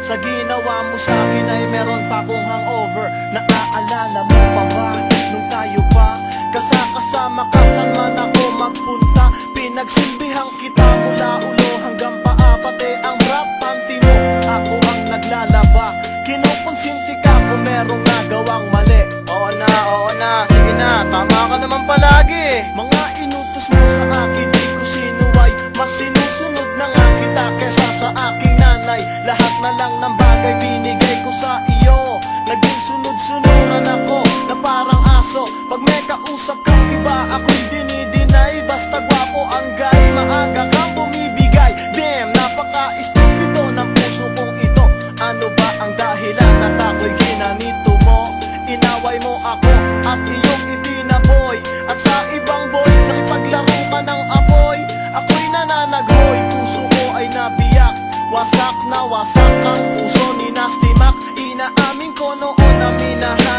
Sa ginawa mo sa'kin ay meron pa kong hangover. Naaalala mo pa ba nung tayo pa kasama ka saan man ako magpunta? Pinagsilbihang kita mula ulo hanggang paa, pati ang rap panty mo ako ang naglalaba. Kinukonsinti ka kung merong nagawang mali. Oo na, sige na, tama ka naman palagi. Mga inutos mo sa akin, di ko sinuway. Mas sinusunod na nga kita kesa sa aking nanay. Lahat na lang ng bagay binigay ko sa iyo. Naging sunod-sunuran ako na parang aso. Pag may kausap kang iba, ako'y dinidinay. Basta gwapo ang guy, maaga kang bumibigay. Damn, napaka-estupido ng puso kong ito. Ano ba ang dahilan at ako'y ginanito mo? Inaway mo ako at iyong itinaboy. At sa ibang boy, nakipaglaro ka ng apoy. Ako'y nananaghoy, puso ko ay nabiyak. Wasak na wasak ang puso ni Nasty Mac. Inaamin ko noon na minahan